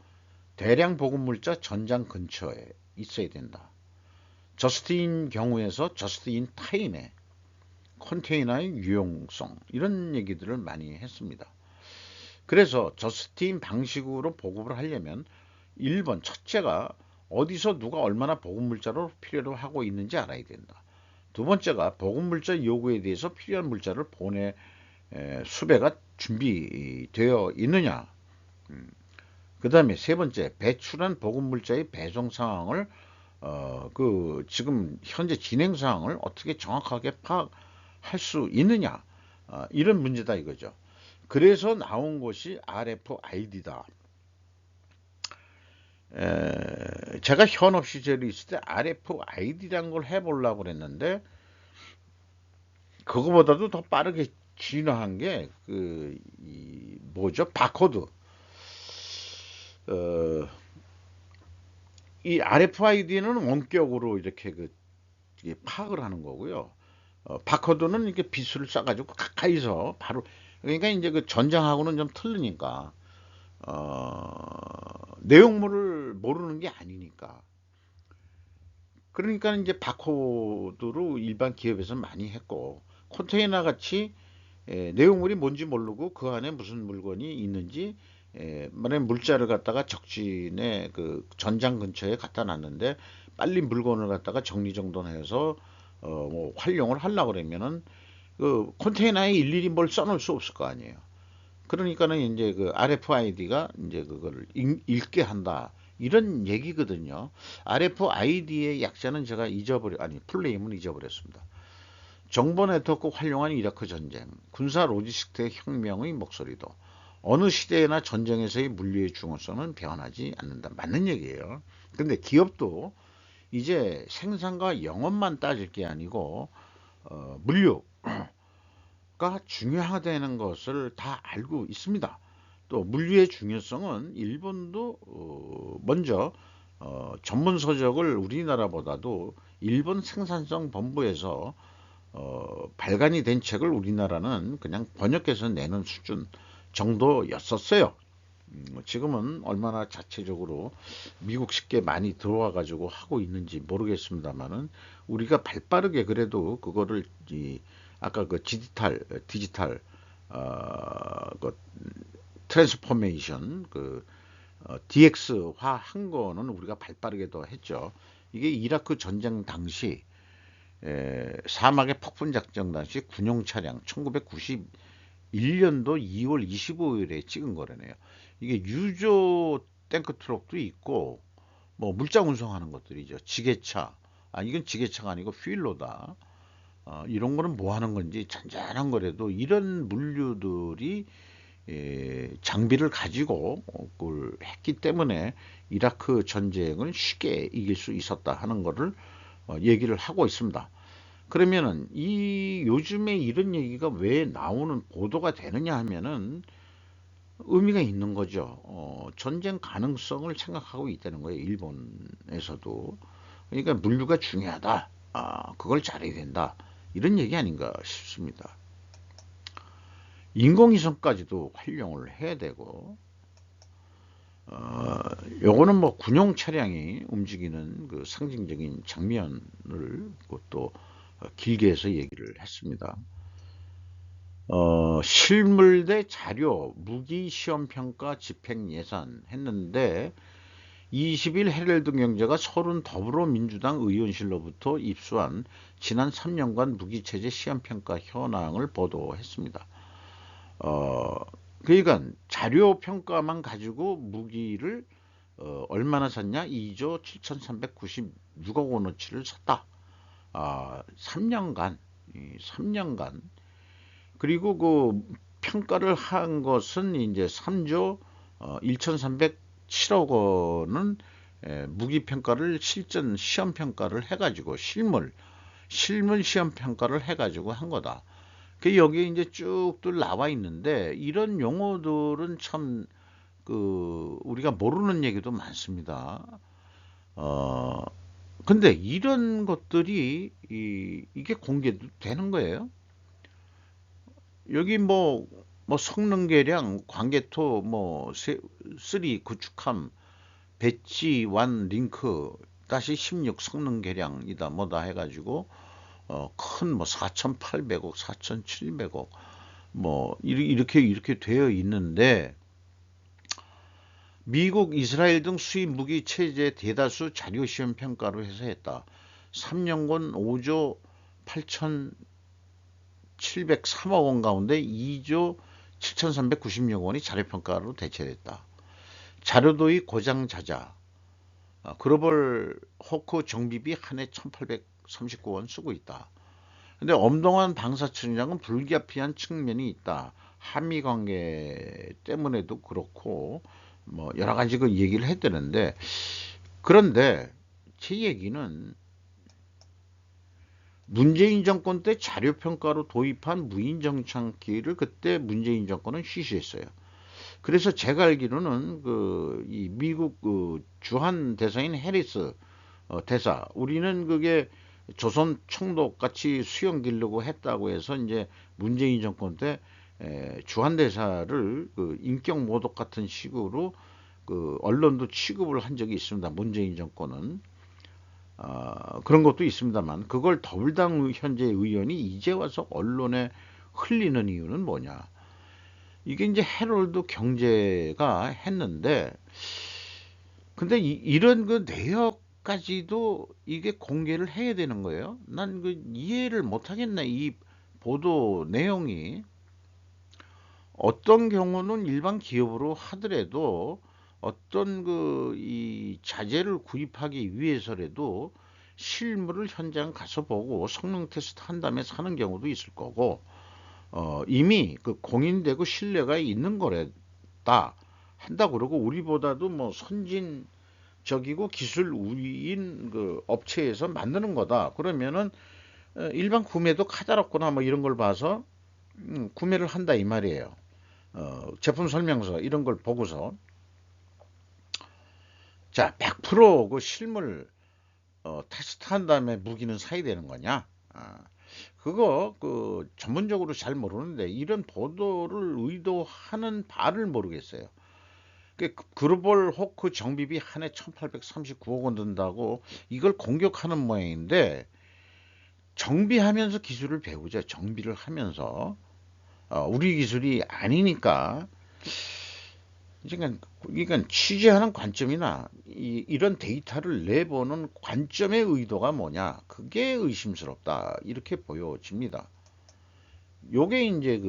대량 보급물자 전장 근처에 있어야 된다. 저스트인 경우에서 저스트인 타임에 컨테이너의 유용성 이런 얘기들을 많이 했습니다. 그래서 저스트인 방식으로 보급을 하려면 1번 첫째가 어디서 누가 얼마나 보급물자를 필요로 하고 있는지 알아야 된다. 두 번째가 보급물자 요구에 대해서 필요한 물자를 보내 수배가 준비되어 있느냐. 그 다음에 세 번째 배출한 보급물자의 배송 상황을 그 지금 현재 진행 상황을 어떻게 정확하게 할 수 있느냐, 이런 문제다 이거죠. 그래서 나온 것이 RFID다. 제가 현업 시절에 있을 때 RFID라는 걸 해보려고 그랬는데 그거보다도 더 빠르게 진화한 게 뭐죠? 바코드. 어, 이 RFID는 원격으로 이렇게 이게 파악을 하는 거고요. 바코드는 이렇게 빗을 쏴가지고 가까이서 바로, 그러니까 이제 그 전장하고는 좀 틀리니까 내용물을 모르는 게 아니니까. 그러니까 이제 바코드로 일반 기업에서 많이 했고, 컨테이너 같이 내용물이 뭔지 모르고 그 안에 무슨 물건이 있는지, 만약 물자를 갖다가 적진에 그 전장 근처에 갖다 놨는데 빨리 물건을 갖다가 정리정돈해서 뭐 활용을 하려고 그러면은 그 컨테이너에 일일이 뭘 써놓을 수 없을 거 아니에요. 그러니까는 이제 그 RFID가 이제 그거를 읽게 한다. 이런 얘기거든요. RFID의 약자는 제가 풀네임은 잊어버렸습니다. 정보 네트워크 활용한 이라크 전쟁, 군사 로지스틱의 혁명의 목소리도 어느 시대나 전쟁에서의 물류의 중요성은 변하지 않는다. 맞는 얘기예요. 근데 기업도 이제 생산과 영업만 따질 게 아니고 물류 가 중요하다는 것을 다 알고 있습니다. 또 물류의 중요성은 일본도 먼저 전문 서적을 우리나라보다도 일본 생산성 본부에서 발간이 된 책을 우리나라는 그냥 번역해서 내는 수준 정도였었어요. 지금은 얼마나 자체적으로 미국식게 많이 들어와 가지고 하고 있는지 모르겠습니다만은 우리가 발빠르게 그래도 그거를 아까 그 디지털 그 트랜스포메이션 DX화 한 거는 우리가 발빠르게 더 했죠. 이게 이라크 전쟁 당시 사막의 폭풍 작전 당시 군용 차량 1991년도 2월 25일에 찍은 거라네요. 이게 유조 탱크 트럭도 있고 뭐 물자 운송하는 것들이죠. 지게차. 이건 지게차가 아니고 휠로다. 이런 거는 뭐 하는 건지 잔잔한 거라도 이런 물류들이 장비를 가지고 그걸 했기 때문에 이라크 전쟁을 쉽게 이길 수 있었다 하는 거를 얘기를 하고 있습니다. 그러면은 이 요즘에 이런 얘기가 왜 나오는 보도가 되느냐 하면은 의미가 있는 거죠. 전쟁 가능성을 생각하고 있다는 거예요. 일본에서도. 그러니까 물류가 중요하다. 그걸 잘해야 된다. 이런 얘기 아닌가 싶습니다. 인공위성까지도 활용을 해야 되고, 요거는 뭐 군용 차량이 움직이는 그 상징적인 장면을 또 길게 해서 얘기를 했습니다. 실물 대 자료, 무기 시험평가 집행 예산 했는데 20일 헤럴드 경제가 서른 더불어민주당 의원실로부터 입수한 지난 3년간 무기체제 시험평가 현황을 보도했습니다. 그러니까 자료 평가만 가지고 무기를 얼마나 샀냐? 2조 7,396억 원어치를 샀다. 3년간, 3년간. 그리고 그 평가를 한 것은 이제 3조 1,307억 원은 무기 평가를 실전 시험 평가를 해가지고 실물 시험 평가를 해가지고 한 거다. 그 여기에 이제 쭉들 나와 있는데 이런 용어들은 참 우리가 모르는 얘기도 많습니다. 어 근데 이런 것들이 이게 공개도 되는 거예요. 여기 뭐 성능 계량, 광개토, 뭐 3 구축함, 배지 완 링크 다시 16 성능 계량이다 뭐다 해가지고 큰 뭐 4,800억, 4,700억 뭐 이렇게 되어 있는데 미국, 이스라엘 등 수입 무기 체제 대다수 자료 시험 평가로 해서 했다. 3년간 5조 8,703억 원 가운데 2조 7,396억 원이 자료 평가로 대체됐다. 자료도의 고장 자자. 글로벌 호크 정비비 한 해 1,839원 쓰고 있다. 근데 엄동환 방사청장은 불가피한 측면이 있다. 한미 관계 때문에도 그렇고 뭐 여러 가지 그 얘기를 했다는데, 그런데 제 얘기는 문재인 정권 때 자료평가로 도입한 무인정착기를 그때 문재인 정권은 쉬쉬했어요. 그래서 제가 알기로는 이 미국 그 주한 대사인 해리스 대사, 우리는 그게 조선 총독 같이 수용 기르고 했다고 해서 이제 문재인 정권 때 주한 대사를 그 인격 모독 같은 식으로 그 언론도 취급을 한 적이 있습니다. 문재인 정권은 그런 것도 있습니다만, 그걸 더불당 현재 의원이 이제 와서 언론에 흘리는 이유는 뭐냐? 이게 이제 해롤드 경제가 했는데, 근데 이런 그 내역까지도 이게 공개를 해야 되는 거예요. 난 그 이해를 못 하겠네. 이 보도 내용이 어떤 경우는 일반 기업으로 하더라도 어떤 이 자재를 구입하기 위해서라도 실물을 현장 가서 보고 성능 테스트 한 다음에 사는 경우도 있을 거고, 이미 그 공인되고 신뢰가 있는 거랬다 한다 그러고, 우리보다도 뭐 선진적이고 기술 우위인 그 업체에서 만드는 거다 그러면은 일반 구매도 카다롭거나 뭐 이런 걸 봐서 구매를 한다 이 말이에요. 제품 설명서 이런 걸 보고서. 자, 100%그 실물 테스트한 다음에 무기는 사야 되는 거냐? 그거 그 전문적으로 잘 모르는데 이런 보도를 의도하는 바를 모르겠어요. 그 글로벌 호크 정비비 한 해 1839억 원 든다고 이걸 공격하는 모양인데, 정비하면서 기술을 배우자. 정비를 하면서 우리 기술이 아니니까. 그러니까 취재하는 관점이나 이런 데이터를 내보는 관점의 의도가 뭐냐, 그게 의심스럽다 이렇게 보여집니다. 요게 이제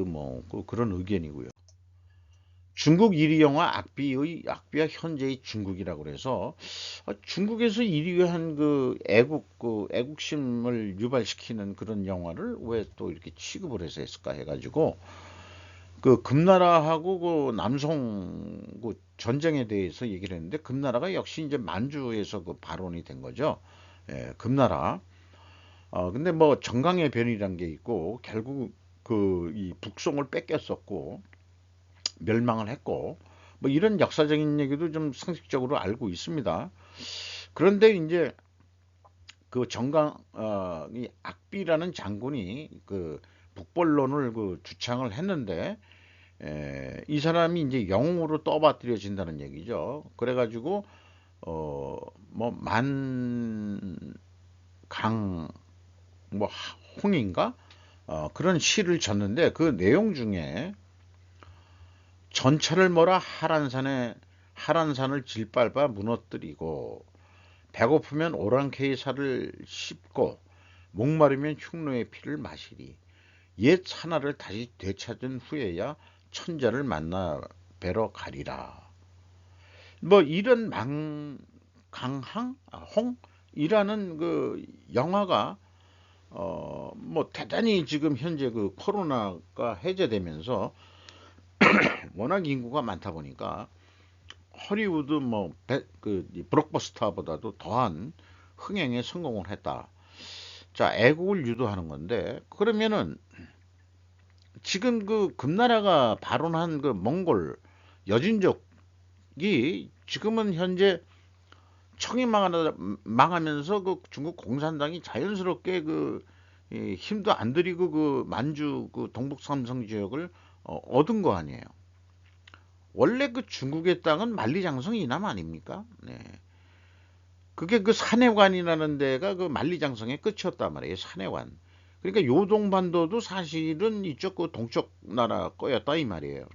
그런 의견이고요. 중국 1위 영화 악비와 현재의 중국이라고 그래서 중국에서 1위한 그 애국심을 유발시키는 그런 영화를 왜 또 이렇게 취급을 해서 했을까 해가지고, 그 금나라하고 그 남송 그 전쟁에 대해서 얘기를 했는데, 금나라가 역시 이제 만주에서 그 발원이 된 거죠. 예, 금나라. 근데 뭐 정강의 변이란 게 있고 결국 그 이 북송을 뺏겼었고 멸망을 했고, 뭐 이런 역사적인 얘기도 좀 상식적으로 알고 있습니다. 그런데 이제 그 이 악비라는 장군이 그 북벌론을 그 주창을 했는데, 이 사람이 이제 영웅으로 떠받들여진다는 얘기죠. 그래가지고 뭐 만강 뭐 홍인가 그런 시를 졌는데, 그 내용 중에 전차를 몰아 하란산을 질밟아 무너뜨리고, 배고프면 오랑캐의 살을 씹고, 목마르면 흉노의 피를 마시리. 옛 하나를 다시 되찾은 후에야 천자를 만나 뵈러 가리라. 뭐 이런 강항 홍이라는 그 영화가 뭐 대단히 지금 현재 그 코로나가 해제되면서 워낙 인구가 많다 보니까 허리우드 블록버스터보다도 더한 흥행에 성공을 했다. 자, 애국을 유도하는 건데, 그러면은 지금 그 금나라가 발원한 그 몽골 여진족이 지금은 현재 청이 망하면서 그 중국 공산당이 자연스럽게 힘도 안 들이고 그 만주 그 동북 삼성 지역을 얻은 거 아니에요. 원래 그 중국의 땅은 만리장성 이남 아닙니까? 네. 그게 그 산해관이라는 데가 그 만리장성의 끝이었단 말이에요. 산해관. 그러니까 요동반도도 사실은 이쪽 그 동쪽 나라 거였다 이 말이에요.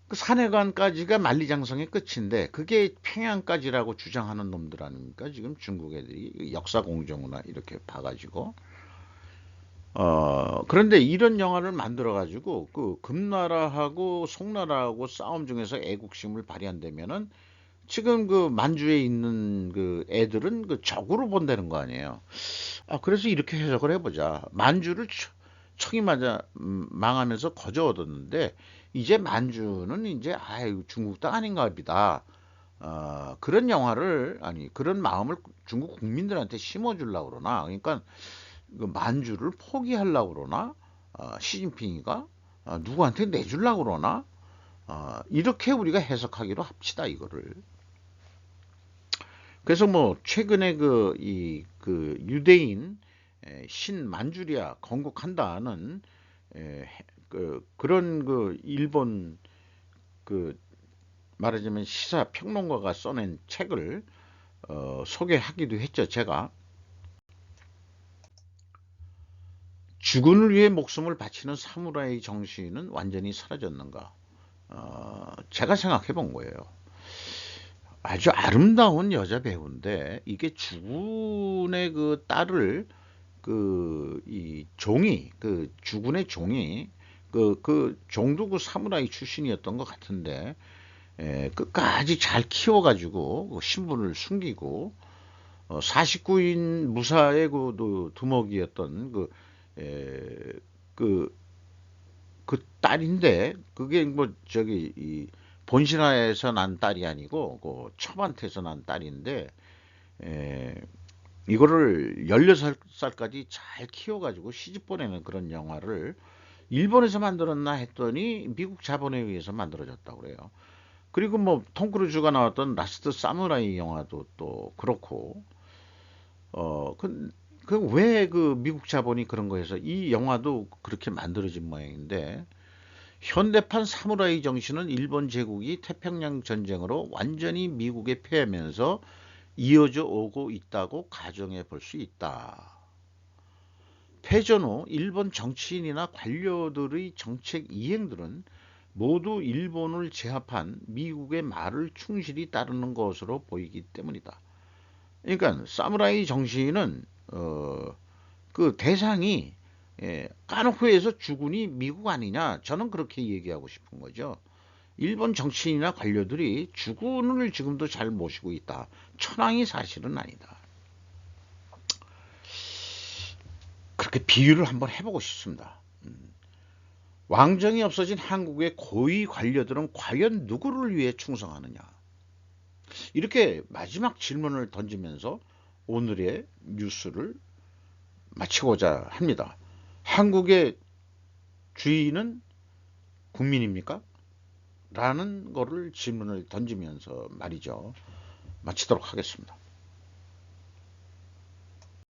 그 산해관까지가 만리장성의 끝인데 그게 평양까지라고 주장하는 놈들 아닙니까? 지금 중국 애들이 역사 공정이나 이렇게 봐가지고. 그런데 이런 영화를 만들어가지고 그 금나라하고 송나라하고 싸움 중에서 애국심을 발휘한다면은 지금 그 만주에 있는 그 애들은 그 적으로 본다는 거 아니에요. 그래서 이렇게 해석을 해보자. 만주를 척이 맞아 망하면서 거저 얻었는데 이제 만주는 이제 아유 중국 땅 아닌가 보다. 그런 영화를 아니 그런 마음을 중국 국민들한테 심어주려고 그러나 그러니까 그 만주를 포기하려고 그러나 시진핑이가 누구한테 내주려고 그러나 이렇게 우리가 해석하기로 합시다 이거를. 그래서 뭐 최근에 그 유대인 신만주리아 건국한다는 그런 그 일본 그 말하자면 시사 평론가가 써낸 책을 소개하기도 했죠. 제가 주군을 위해 목숨을 바치는 사무라이 정신은 완전히 사라졌는가? 제가 생각해 본 거예요. 아주 아름다운 여자 배우인데 이게 주군의 그 딸을 이 종이 주군의 종이 그 종도 그 사무라이 출신이었던 것 같은데 끝까지 잘 키워가지고 그 신분을 숨기고 49인 무사의 그 두목이었던 에, 그, 그 딸인데 그게 뭐 저기 이 본신하에서 난 딸이 아니고 그 첩한테서 난 딸인데 에, 이거를 16살까지 잘 키워가지고 시집 보내는 그런 영화를 일본에서 만들었나 했더니 미국 자본에 의해서 만들어졌다고 그래요. 그리고 뭐 톰 크루즈가 나왔던 라스트 사무라이 영화도 또 그렇고 왜 그 미국 자본이 그런 거 해서 이 영화도 그렇게 만들어진 모양인데 현대판 사무라이 정신은 일본 제국이 태평양 전쟁으로 완전히 미국에 패하면서 이어져 오고 있다고 가정해 볼 수 있다. 패전 후 일본 정치인이나 관료들의 정책 이행들은 모두 일본을 제압한 미국의 말을 충실히 따르는 것으로 보이기 때문이다. 그러니까 사무라이 정신은 그 대상이 까놓고 해서 주군이 미국 아니냐 저는 그렇게 얘기하고 싶은 거죠. 일본 정치인이나 관료들이 주군을 지금도 잘 모시고 있다. 천황이 사실은 아니다. 그렇게 비유를 한번 해보고 싶습니다. 왕정이 없어진 한국의 고위 관료들은 과연 누구를 위해 충성하느냐? 이렇게 마지막 질문을 던지면서 오늘의 뉴스를 마치고자 합니다. 한국의 주인은 국민입니까? 라는 거를 질문을 던지면서 말이죠. 마치도록 하겠습니다.